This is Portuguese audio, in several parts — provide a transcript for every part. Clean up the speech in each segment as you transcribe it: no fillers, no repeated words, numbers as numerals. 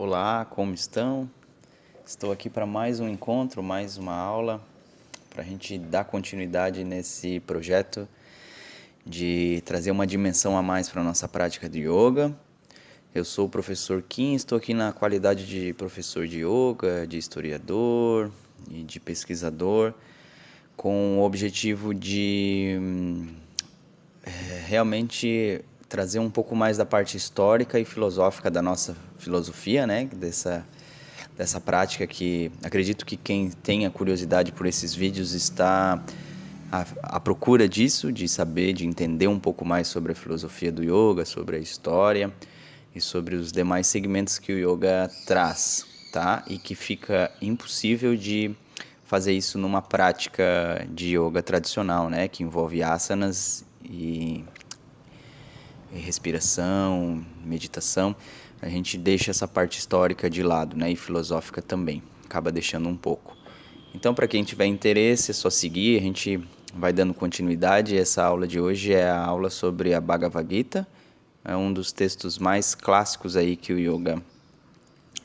Olá, como estão? Estou aqui para mais um encontro, mais uma aula, para a gente dar continuidade nesse projeto de trazer uma dimensão a mais para a nossa prática de yoga. Eu sou o professor Kim, estou aqui na qualidade de professor de yoga, de historiador e de pesquisador, com o objetivo de realmente trazer um pouco mais da parte histórica e filosófica da nossa filosofia, né? Dessa prática que acredito que quem tenha curiosidade por esses vídeos está à procura disso, de saber, de entender um pouco mais sobre a filosofia do yoga, sobre a história e sobre os demais segmentos que o yoga traz, tá? E que fica impossível de fazer isso numa prática de yoga tradicional, né? Que envolve asanas e respiração, meditação. A gente deixa essa parte histórica de lado, né? E filosófica também, acaba deixando um pouco. Então, para quem tiver interesse, é só seguir, a gente vai dando continuidade. Essa aula de hoje é a aula sobre a Bhagavad Gita, é um dos textos mais clássicos aí que o yoga,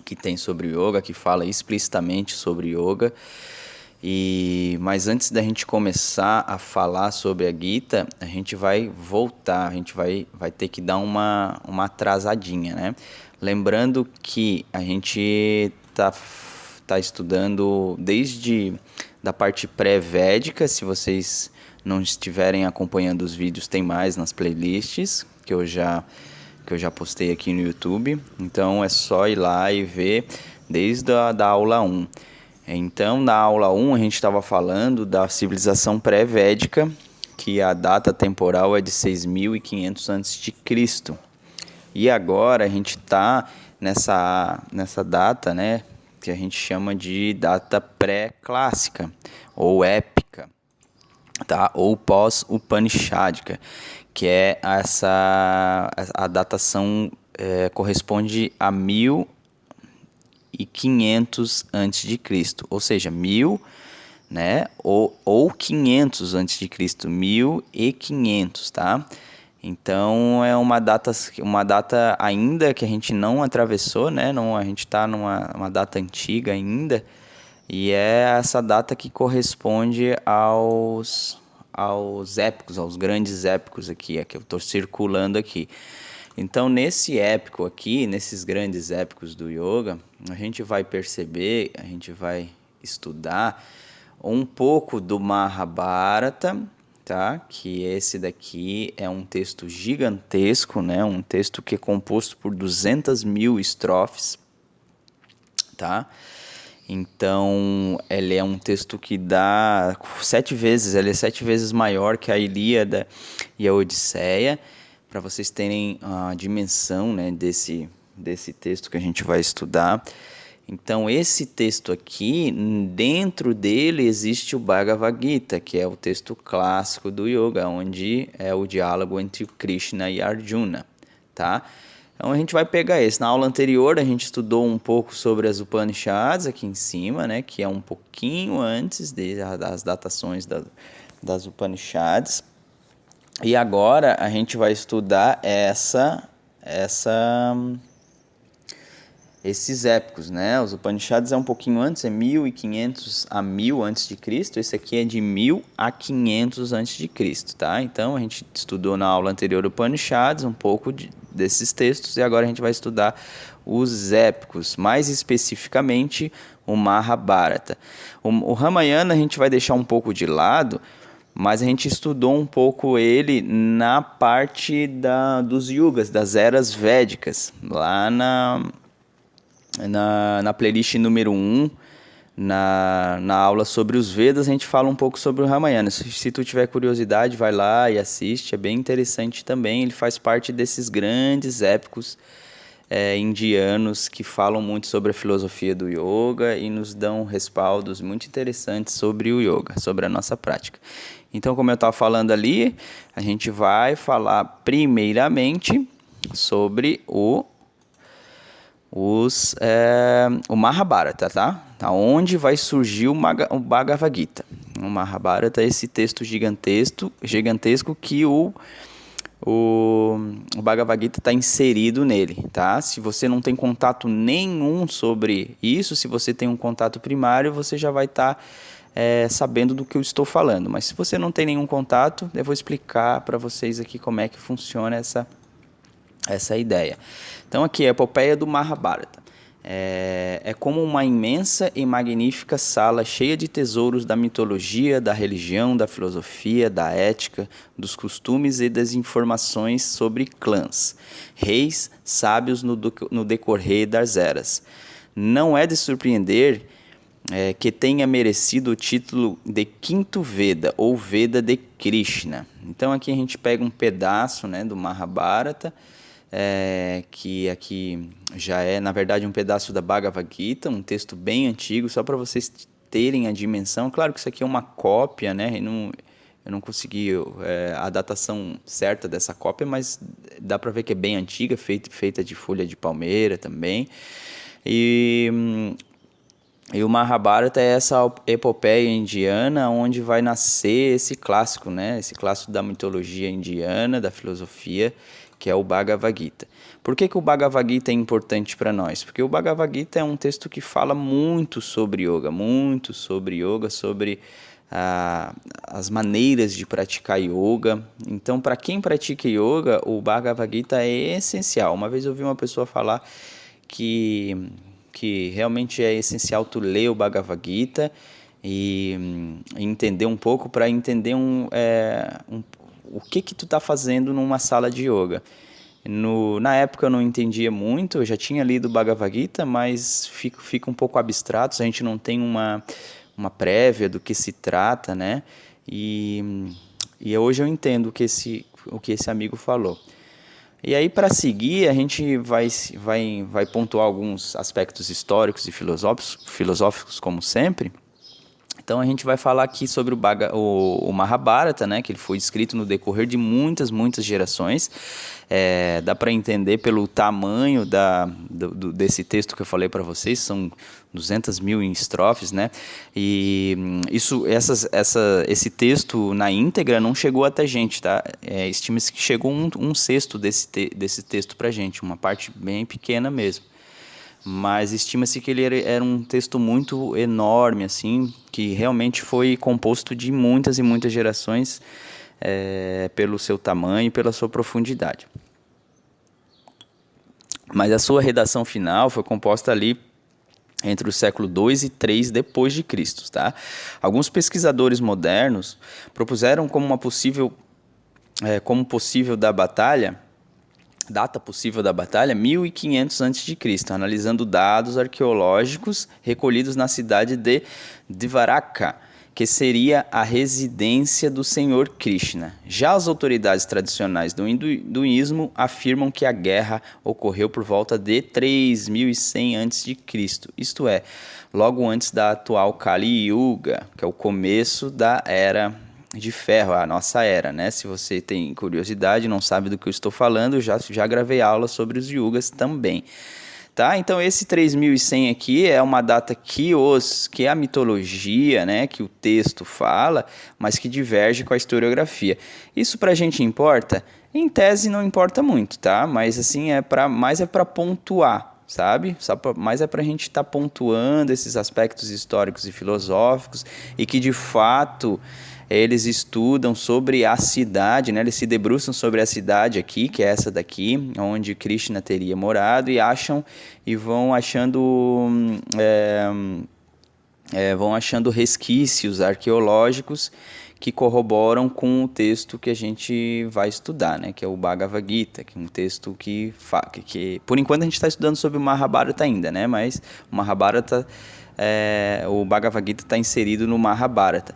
que tem sobre o yoga, que fala explicitamente sobre yoga. Mas antes da gente começar a falar sobre a Gita, a gente vai voltar, a gente vai ter que dar uma atrasadinha, né? Lembrando que a gente tá estudando desde da parte pré-védica. Se vocês não estiverem acompanhando os vídeos, tem mais nas playlists que eu já postei aqui no YouTube. Então é só ir lá e ver desde da aula 1. Então, na aula 1, a gente estava falando da civilização pré-védica, que a data temporal é de 6.500 a.C. E agora a gente está nessa data, né, que a gente chama de data pré-clássica, ou épica, tá? Ou pós-upanishadica, que é a datação corresponde a 1.500 a.C., ou seja, 1.000, né, ou 500 a.C., 1.500, tá? Então é uma data ainda que a gente não atravessou, né? Não, a gente está numa data antiga ainda, e é essa data que corresponde aos épicos, aos grandes épicos aqui, é que eu estou circulando aqui. Então, nesse épico aqui, nesses grandes épicos do yoga, a gente vai perceber, a gente vai estudar um pouco do Mahabharata, tá? Que esse daqui é um texto gigantesco, né? Um texto que é composto por 200.000 estrofes, tá? Então, ele é um texto que dá 7 vezes, ele é 7 vezes maior que a Ilíada e a Odisseia, para vocês terem a dimensão, né, desse texto que a gente vai estudar. Então, esse texto aqui, dentro dele existe o Bhagavad Gita, que é o texto clássico do yoga, onde é o diálogo entre Krishna e Arjuna, tá? Então a gente vai pegar esse. Na aula anterior a gente estudou um pouco sobre as Upanishads aqui em cima, né, que é um pouquinho antes das datações das Upanishads. E agora a gente vai estudar esses épicos, né? Os Upanishads é um pouquinho antes, é 1.500 a 1.000 antes de Cristo. Esse aqui é de 1.000 a 500 antes de Cristo, tá? Então a gente estudou na aula anterior Upanishads um pouco desses textos, e agora a gente vai estudar os épicos, mais especificamente o Mahabharata. O Ramayana a gente vai deixar um pouco de lado, mas a gente estudou um pouco ele na parte dos yugas, das eras védicas, lá na playlist número 1, na aula sobre os Vedas, a gente fala um pouco sobre o Ramayana. Se tu tiver curiosidade, vai lá e assiste, é bem interessante também. Ele faz parte desses grandes épicos indianos que falam muito sobre a filosofia do yoga e nos dão respaldos muito interessantes sobre o yoga, sobre a nossa prática. Então, como eu estava falando ali, a gente vai falar primeiramente sobre o Mahabharata, tá? Onde vai surgir o Bhagavad Gita. O Mahabharata é esse texto gigantesco que o o Bhagavad Gita está inserido nele, tá? Se você não tem contato nenhum sobre isso, se você tem um contato primário, você já vai estar sabendo do que eu estou falando. Mas se você não tem nenhum contato, eu vou explicar para vocês aqui como é que funciona essa ideia. Então aqui é a epopeia do Mahabharata. É como uma imensa e magnífica sala cheia de tesouros da mitologia, da religião, da filosofia, da ética, dos costumes e das informações sobre clãs, reis, sábios no decorrer das eras. Não é de surpreender que tenha merecido o título de Quinto Veda, ou Veda de Krishna. Então aqui a gente pega um pedaço, né, do Mahabharata, que aqui já é, na verdade, um pedaço da Bhagavad Gita, um texto bem antigo, só para vocês terem a dimensão. Claro que isso aqui é uma cópia, né? Eu não consegui a datação certa dessa cópia, mas dá para ver que é bem antiga, feita de folha de palmeira também. E o Mahabharata é essa epopeia indiana onde vai nascer esse clássico, né? Esse clássico da mitologia indiana, da filosofia, que é o Bhagavad Gita. Por que o Bhagavad Gita é importante para nós? Porque o Bhagavad Gita é um texto que fala muito sobre yoga, sobre as maneiras de praticar yoga. Então, para quem pratica yoga, o Bhagavad Gita é essencial. Uma vez eu ouvi uma pessoa falar que realmente é essencial tu ler o Bhagavad Gita e entender um pouco para entender o que tu está fazendo numa sala de yoga. Na época eu não entendia muito, eu já tinha lido o Bhagavad Gita, mas fica um pouco abstrato, a gente não tem uma prévia do que se trata, né? E hoje eu entendo o que esse amigo falou. E aí, para seguir, a gente vai pontuar alguns aspectos históricos e filosóficos, como sempre. Então, a gente vai falar aqui sobre o Mahabharata, né, que ele foi escrito no decorrer de muitas gerações. Dá para entender pelo tamanho desse texto que eu falei para vocês, são 200 mil estrofes, né? E esse texto na íntegra não chegou até a gente, tá? Estima-se que chegou um sexto desse texto para a gente, uma parte bem pequena mesmo. Mas estima-se que ele era um texto muito enorme, assim, que realmente foi composto de muitas e muitas gerações pelo seu tamanho e pela sua profundidade. Mas a sua redação final foi composta ali entre o século II e III depois de Cristo, tá? Alguns pesquisadores modernos propuseram como possível data possível da batalha, 1500 a.C., analisando dados arqueológicos recolhidos na cidade de Dvaraka, que seria a residência do Senhor Krishna. Já as autoridades tradicionais do hinduísmo afirmam que a guerra ocorreu por volta de 3100 a.C., isto é, logo antes da atual Kali Yuga, que é o começo da Era de Ferro, a nossa era, né? Se você tem curiosidade, não sabe do que eu estou falando, já gravei aula sobre os yugas também. Tá? Então esse 3100 aqui é uma data que a mitologia, né, que o texto fala, mas que diverge com a historiografia. Isso pra gente importa? Em tese não importa muito, tá? Mas assim mais é para pontuar, sabe? Mais é para a gente estar pontuando esses aspectos históricos e filosóficos e que de fato eles estudam sobre a cidade, né? Eles se debruçam sobre a cidade aqui, que é essa daqui, onde Krishna teria morado, e vão achando resquícios arqueológicos que corroboram com o texto que a gente vai estudar, né? Que é o Bhagavad Gita, que é um texto que por enquanto a gente está estudando sobre o Mahabharata ainda, né? Mas o Mahabharata, o Bhagavad Gita está inserido no Mahabharata.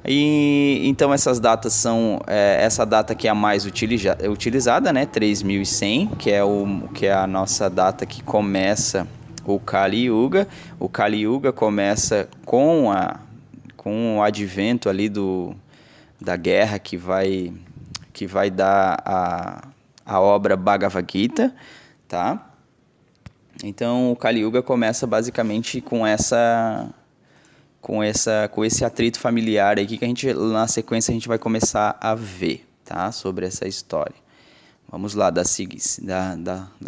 E então essas datas são essa data que é a mais utilizada, né, 3100, que é a nossa data que começa o Kali Yuga. O Kali Yuga começa com o advento ali da guerra que vai dar a obra Bhagavad Gita, tá? Então o Kali Yuga começa basicamente com esse atrito familiar aqui que na sequência a gente vai começar a ver, tá? Sobre essa história. Vamos lá, da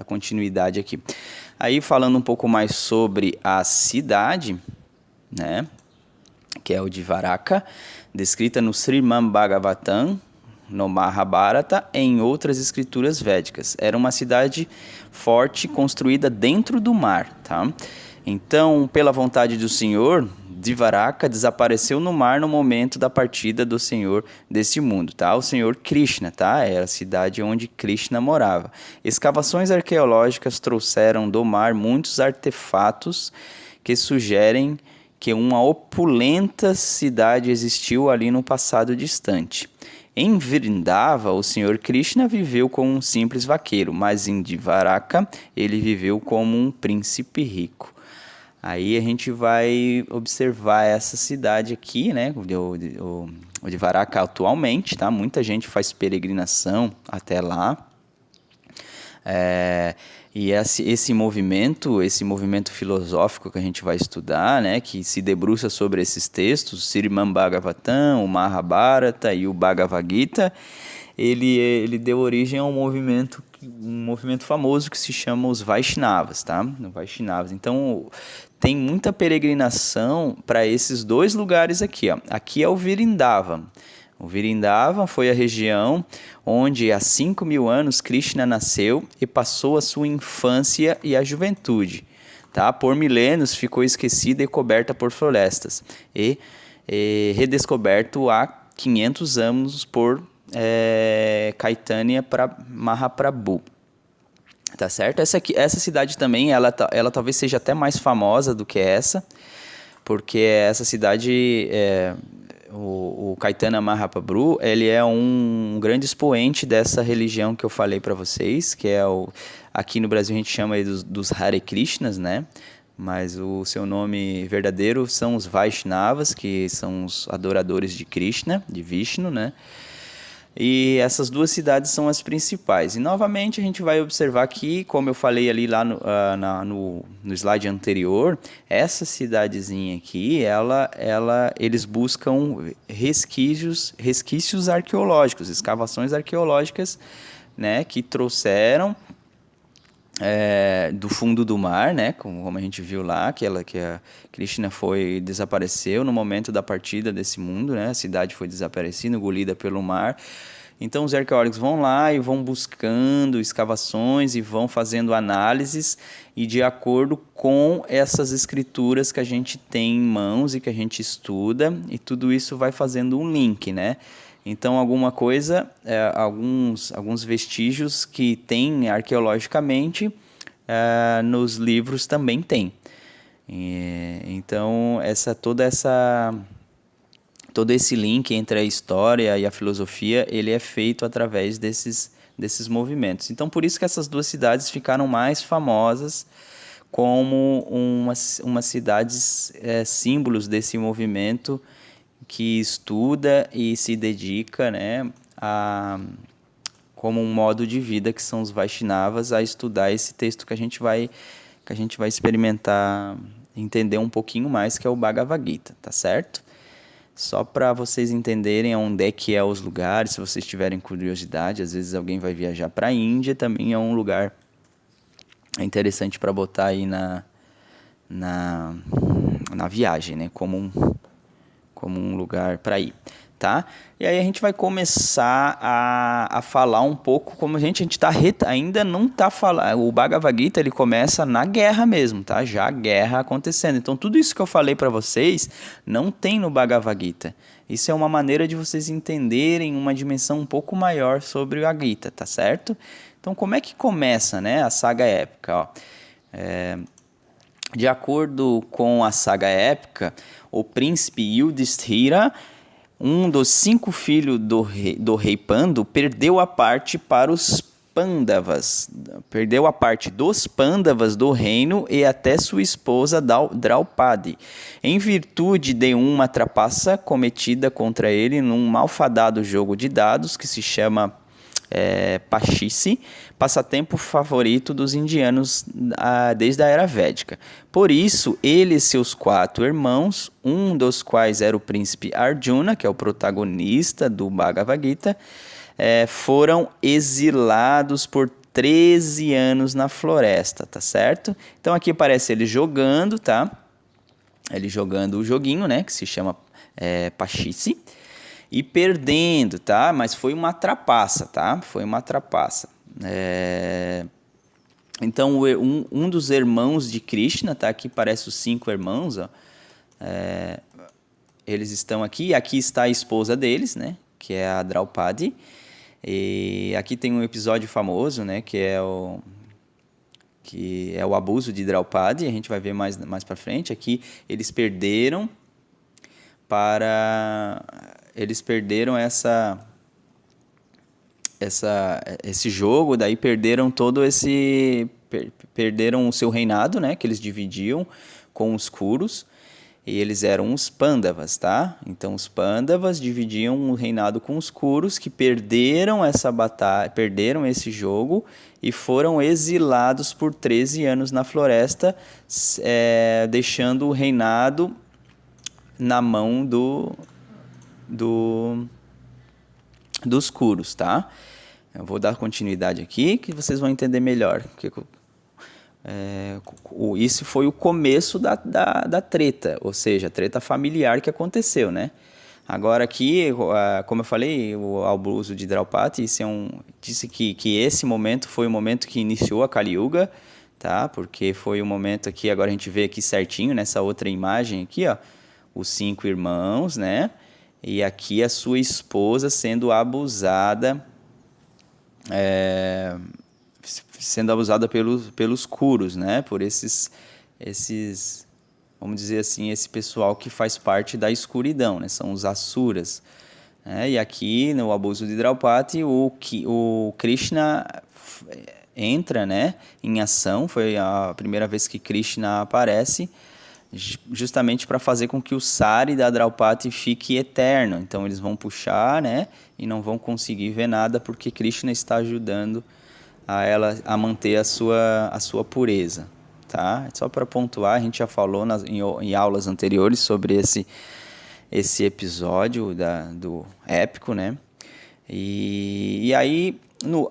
continuidade aqui. Aí, falando um pouco mais sobre a cidade, né, que é o Dvaraka, descrita no Srimad Bhagavatam, no Mahabharata e em outras escrituras védicas. Era uma cidade forte construída dentro do mar, tá? Então, pela vontade do Senhor, Dvaraka desapareceu no mar no momento da partida do Senhor desse mundo, tá? O Senhor Krishna, tá? Era a cidade onde Krishna morava. Escavações arqueológicas trouxeram do mar muitos artefatos que sugerem que uma opulenta cidade existiu ali no passado distante. Em Vrindava, o Senhor Krishna viveu como um simples vaqueiro, mas em Dvaraka ele viveu como um príncipe rico. Aí a gente vai observar essa cidade aqui, né, o Dvaraka atualmente, tá? Muita gente faz peregrinação até lá. E esse movimento filosófico que a gente vai estudar, né, que se debruça sobre esses textos, Srimad Bhagavatam, o Mahabharata e o Bhagavad Gita, ele deu origem a um movimento famoso que se chama os Vaishnavas, tá? Vaishnavas. Então, tem muita peregrinação para esses dois lugares aqui, ó. Aqui é o Vrindavan. O Vrindavan foi a região onde há 5.000 anos Krishna nasceu e passou a sua infância e a juventude. Tá? Por milênios ficou esquecida e coberta por florestas e redescoberto há 500 anos por Caitanya Mahaprabhu. Tá certo? Essa cidade também, ela talvez seja até mais famosa do que essa, porque essa cidade, o Caitanya Mahaprabhu, ele é um grande expoente dessa religião que eu falei para vocês, que é aqui no Brasil a gente chama dos Hare Krishnas, né? Mas o seu nome verdadeiro são os Vaishnavas, que são os adoradores de Krishna, de Vishnu, né? E essas duas cidades são as principais. E novamente a gente vai observar que, como eu falei ali lá no slide anterior, essa cidadezinha aqui, eles buscam resquícios arqueológicos, escavações arqueológicas, né, que trouxeram do fundo do mar, né, como a gente viu lá, que a Krishna desapareceu no momento da partida desse mundo, né, a cidade foi desaparecida, engolida pelo mar. Então os arqueólogos vão lá e vão buscando escavações e vão fazendo análises, e de acordo com essas escrituras que a gente tem em mãos e que a gente estuda, e tudo isso vai fazendo um link, né? Então, alguma coisa, alguns vestígios que tem arqueologicamente, nos livros também tem. Então, todo esse link entre a história e a filosofia, ele é feito através desses movimentos. Então, por isso que essas duas cidades ficaram mais famosas como umas cidades símbolos desse movimento que estuda e se dedica, né, como um modo de vida, que são os Vaishnavas, a estudar esse texto que a gente vai experimentar, entender um pouquinho mais, que é o Bhagavad Gita, tá certo? Só para vocês entenderem onde é que é os lugares, se vocês tiverem curiosidade, às vezes alguém vai viajar para a Índia, também é um lugar interessante para botar aí na viagem, né, como um lugar para ir, tá? E aí a gente vai começar a falar um pouco, como a gente ainda não está falando, o Bhagavad Gita, ele começa na guerra mesmo, tá? Já a guerra acontecendo. Então tudo isso que eu falei para vocês não tem no Bhagavad Gita. Isso é uma maneira de vocês entenderem uma dimensão um pouco maior sobre a Gita, tá certo? Então como é que começa, né, a saga épica, ó? De acordo com a saga épica, o príncipe Yudhishthira, um dos 5 filhos do rei Pandu, perdeu a parte para os Pandavas. Perdeu a parte dos Pandavas do reino e até sua esposa Draupadi, em virtude de uma trapaça cometida contra ele num malfadado jogo de dados que se chama Pachice, passatempo favorito dos indianos desde a era védica. Por isso, ele e seus 4 irmãos, um dos quais era o príncipe Arjuna, que é o protagonista do Bhagavad Gita, foram exilados por 13 anos na floresta, tá certo? Então aqui aparece ele jogando, tá? Ele jogando o joguinho, né? Que se chama Pachice. E perdendo, tá? Mas foi uma trapaça, tá? Foi uma trapaça. Então, um dos irmãos de Krishna, tá? Aqui parece os 5 irmãos, ó. Eles estão aqui. Aqui está a esposa deles, né? Que é a Draupadi. E aqui tem um episódio famoso, né? Que é o abuso de Draupadi. A gente vai ver mais para frente. Aqui eles perderam esse jogo, daí perderam perderam o seu reinado, né, que eles dividiam com os Kurus, e eles eram os Pandavas, tá? Então os Pandavas dividiam o reinado com os Kurus, que perderam essa batalha, perderam esse jogo e foram exilados por 13 anos na floresta, deixando o reinado na mão dos Kurus, tá? Eu vou dar continuidade aqui, que vocês vão entender melhor. Isso foi o começo da treta, ou seja, a treta familiar que aconteceu, né? Agora aqui, como eu falei, o abuso de Draupadi, disse que esse momento foi o momento que iniciou a Kali Yuga, tá? Porque foi o momento aqui, agora a gente vê aqui certinho, nessa outra imagem aqui, ó, os 5 irmãos, né? E aqui a sua esposa sendo abusada, pelos Kurus, né? Por esses, vamos dizer assim, esse pessoal que faz parte da escuridão, né? São os Asuras. Né? E aqui, no abuso de Draupadi, o Krishna entra, né, em ação. Foi a primeira vez que Krishna aparece, justamente para fazer com que o Sari da Draupadi fique eterno. Então eles vão puxar, né, e não vão conseguir ver nada, porque Krishna está ajudando a ela a manter a sua pureza, tá? Só para pontuar, a gente já falou em aulas anteriores sobre esse episódio do épico, né? E aí,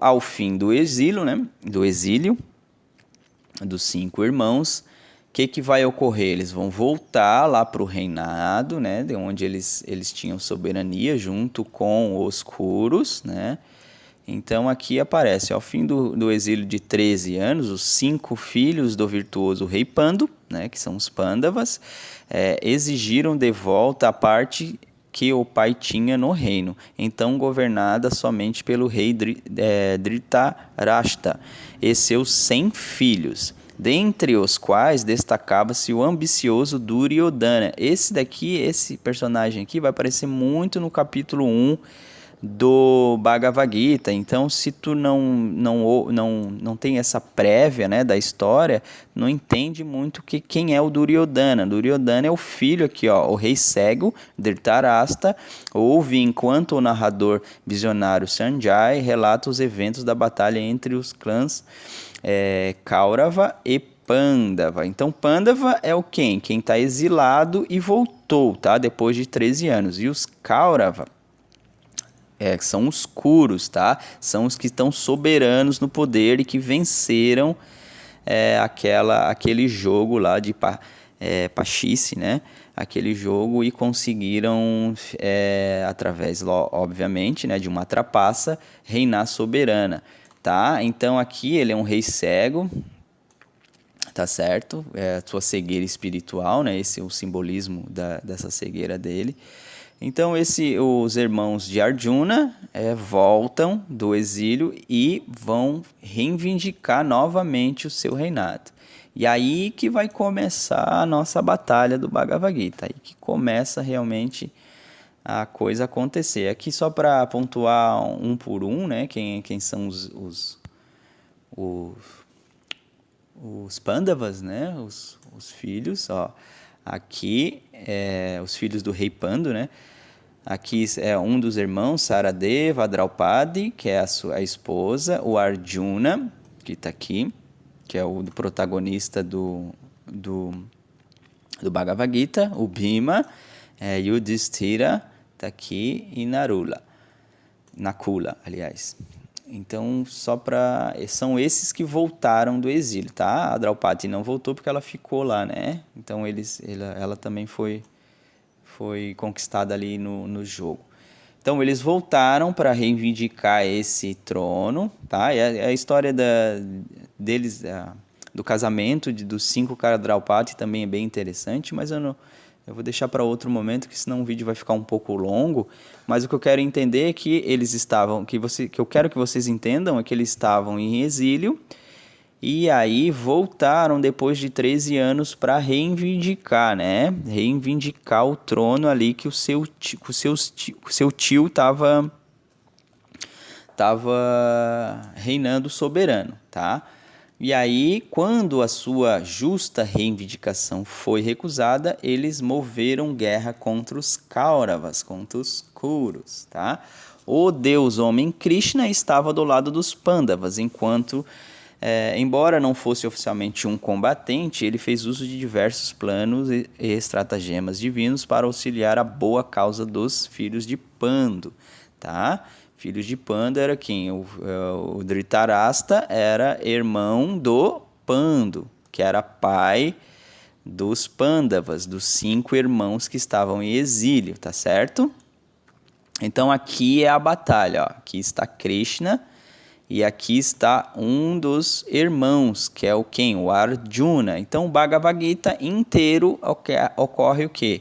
ao fim do exílio, né, dos 5 irmãos, o que vai ocorrer? Eles vão voltar lá para o reinado, né, de onde eles tinham soberania, junto com os Kurus, né? Então aqui aparece, ao fim do exílio de 13 anos, os 5 filhos do virtuoso rei Pandu, né, que são os Pandavas, exigiram de volta a parte que o pai tinha no reino, então governada somente pelo rei Dhritarashtra e seus 100 filhos, dentre os quais destacava-se o ambicioso Duryodhana. Esse personagem aqui vai aparecer muito no capítulo 1 do Bhagavad Gita. Então, se tu não tem essa prévia, né, da história, não entende muito quem é o Duryodhana. Duryodhana é o filho aqui, ó, o rei cego, Dhritarashtra, ouve enquanto o narrador visionário Sanjay relata os eventos da batalha entre os clãs Kaurava e Pandava. Então, Pandava é quem? Quem está exilado e voltou, tá? Depois de 13 anos. E os Kaurava são os Kurus, tá? São os que estão soberanos no poder e que venceram aquele jogo lá de Pachice, né? Aquele jogo, e conseguiram, através, obviamente, né, de uma trapaça, reinar soberana, tá? Então aqui ele é um rei cego, tá certo? É a sua cegueira espiritual, né? Esse é o simbolismo dessa cegueira dele. Então os irmãos de Arjuna voltam do exílio e vão reivindicar novamente o seu reinado. E aí que vai começar a nossa batalha do Bhagavad Gita, aí que começa realmente a coisa acontecer. Aqui só para pontuar um por um, né, quem são os Pandavas, né, os filhos, ó. Aqui, os filhos do rei Pandu, né? Aqui é um dos irmãos, Saradeva, a Draupadi, que é a esposa, o Arjuna, que está aqui, que é o protagonista do Bhagavad Gita, o Bhima, Yudhishthira, está aqui, e Narula. Nakula, aliás. Então, são esses que voltaram do exílio, tá? A Draupadi não voltou porque ela ficou lá, né? Então, ela também foi conquistada ali no jogo. Então, eles voltaram para reivindicar esse trono, tá? E a história deles, do casamento dos 5 caras Draupadi também é bem interessante, mas eu vou deixar para outro momento, que senão o vídeo vai ficar um pouco longo. Mas o que eu quero entender é que eles estavam, que eu quero que vocês entendam é que eles estavam em exílio e aí voltaram depois de 13 anos para reivindicar, né? Reivindicar o trono ali que o seu tio estava reinando soberano, tá? E aí, quando a sua justa reivindicação foi recusada, eles moveram guerra contra os Kauravas, contra os Kurus, tá? O deus homem Krishna estava do lado dos Pandavas, enquanto, embora não fosse oficialmente um combatente, ele fez uso de diversos planos e estratagemas divinos para auxiliar a boa causa dos filhos de Pandu, tá? Filhos de Panda era quem? O Dhritarashtra era irmão do Pandu, que era pai dos Pandavas, dos 5 irmãos que estavam em exílio, tá certo? Então aqui é a batalha, ó. Aqui está Krishna e aqui está um dos irmãos, que é o quem? O Arjuna. Então o Bhagavad Gita inteiro ocorre o quê?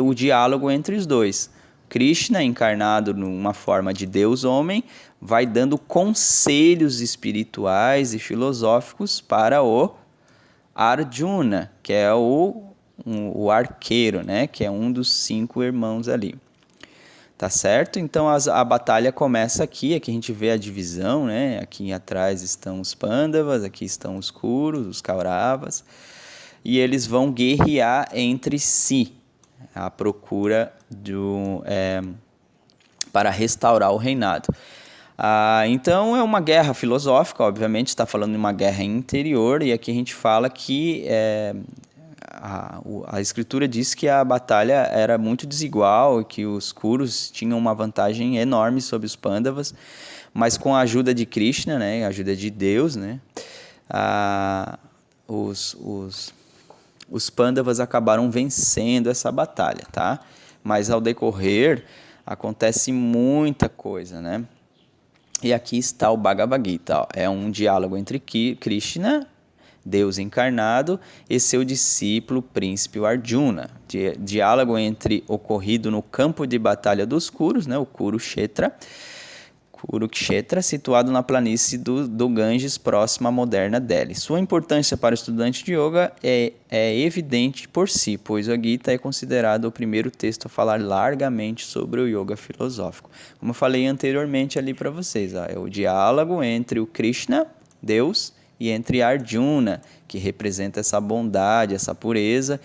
O diálogo entre os dois. Krishna, encarnado numa forma de Deus homem, vai dando conselhos espirituais e filosóficos para o Arjuna, que é o arqueiro, né? Que é um dos 5 irmãos ali. Tá certo? Então a batalha começa aqui a gente vê a divisão, né? Aqui atrás estão os Pandavas, aqui estão os Kurus, os Kauravas, e eles vão guerrear entre si à procura para restaurar o reinado. Então é uma guerra filosófica, obviamente, está falando de uma guerra interior, e aqui a gente fala que a escritura diz que a batalha era muito desigual e que os Kurus tinham uma vantagem enorme sobre os Pandavas, mas com a ajuda de Krishna, né, a ajuda de Deus, né, os Pandavas acabaram vencendo essa batalha, tá? Mas ao decorrer acontece muita coisa, né? E aqui está o Bhagavad Gita, ó. É um diálogo entre Krishna, Deus encarnado, e seu discípulo príncipe Arjuna. Diálogo ocorrido no campo de batalha dos Kurus, né? O Kurukshetra, situado na planície do Ganges, próxima à moderna Delhi. Sua importância para o estudante de yoga é evidente por si, pois o Gita é considerado o primeiro texto a falar largamente sobre o yoga filosófico. Como eu falei anteriormente ali para vocês, ó, é o diálogo entre o Krishna, Deus, e entre Arjuna, que representa essa bondade, essa pureza,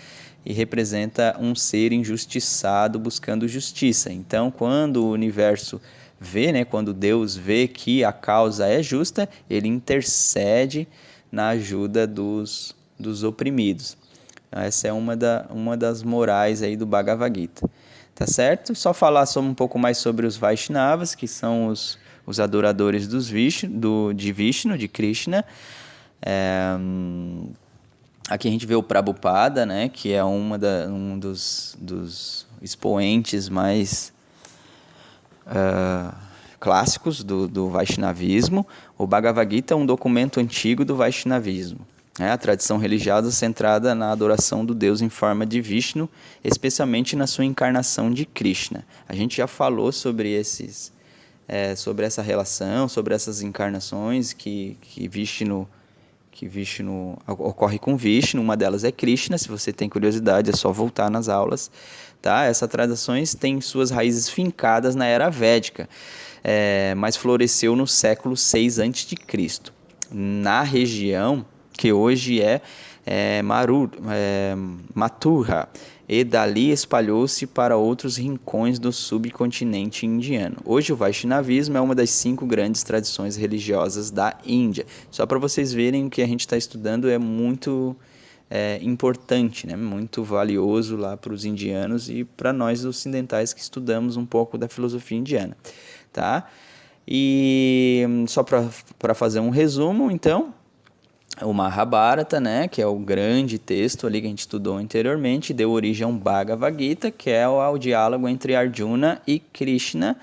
e representa um ser injustiçado buscando justiça. Então, quando o universo vê, né, quando Deus vê que a causa é justa, ele intercede na ajuda dos oprimidos. Essa é uma das morais aí do Bhagavad Gita. Tá certo? Só falar um pouco mais sobre os Vaishnavas, que são os adoradores de Vishnu, de Krishna. Aqui a gente vê o Prabhupada, né, que é um dos expoentes mais clássicos do Vaishnavismo. O Bhagavad Gita é um documento antigo do Vaishnavismo. A tradição religiosa centrada na adoração do Deus em forma de Vishnu, especialmente na sua encarnação de Krishna. A gente já falou sobre sobre essa relação, sobre essas encarnações que Vishnu ocorre com Vishnu. Uma delas é Krishna. Se você tem curiosidade, é só voltar nas aulas, tá? Essas tradições têm suas raízes fincadas na era védica, mas floresceu no século 6 a.C., na região que hoje é Mathura, e dali espalhou-se para outros rincões do subcontinente indiano. Hoje o Vaishnavismo é uma das 5 grandes tradições religiosas da Índia. Só para vocês verem, o que a gente está estudando é muito importante, né? Muito valioso lá para os indianos e para nós ocidentais que estudamos um pouco da filosofia indiana. tá? E só para fazer um resumo, então, o Mahabharata, né, que é o grande texto ali que a gente estudou anteriormente, deu origem ao Bhagavad Gita, que é o diálogo entre Arjuna e Krishna,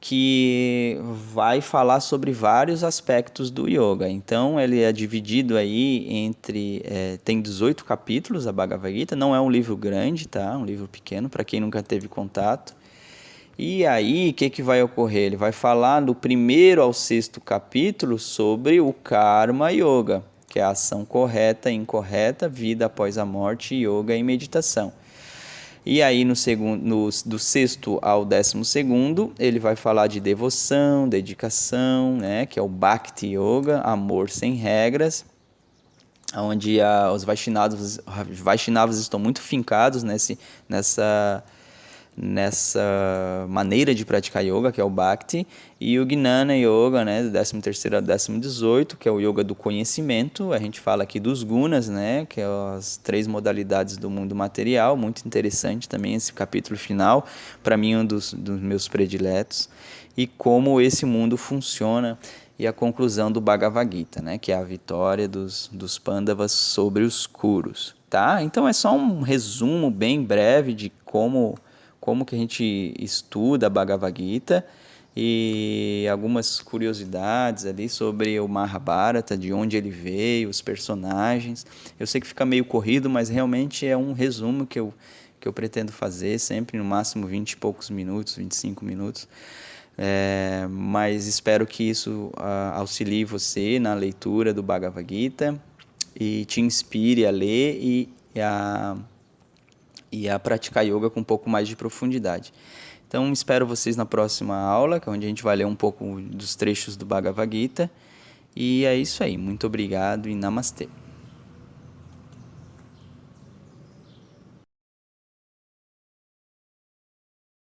que vai falar sobre vários aspectos do yoga. Então, ele é dividido aí entre... tem 18 capítulos, a Bhagavad Gita. Não é um livro grande, tá? Um livro pequeno, para quem nunca teve contato. E aí, o que vai ocorrer? Ele vai falar do primeiro ao sexto capítulo sobre o Karma Yoga, que é a ação correta e incorreta, vida após a morte, yoga e meditação. E aí, do sexto ao 12º, ele vai falar de devoção, dedicação, né, que é o Bhakti Yoga, amor sem regras, onde os Vaishnavas estão muito fincados nessa maneira de praticar yoga, que é o Bhakti, e o Gnana Yoga, né, do 13º ao 18º, que é o yoga do conhecimento. A gente fala aqui dos gunas, né, que é as 3 modalidades do mundo material. Muito interessante também esse capítulo final, para mim um dos meus prediletos, e como esse mundo funciona, e a conclusão do Bhagavad Gita, né, que é a vitória dos Pandavas sobre os Kurus, tá? Então é só um resumo bem breve de como que a gente estuda a Bhagavad Gita, e algumas curiosidades ali sobre o Mahabharata, de onde ele veio, os personagens. Eu sei que fica meio corrido, mas realmente é um resumo que eu pretendo fazer, sempre no máximo 20 e poucos minutos, 25 minutos. Mas espero que isso auxilie você na leitura do Bhagavad Gita e te inspire a ler e a praticar yoga com um pouco mais de profundidade. Então, espero vocês na próxima aula, que é onde a gente vai ler um pouco dos trechos do Bhagavad Gita. E é isso aí. Muito obrigado e namastê.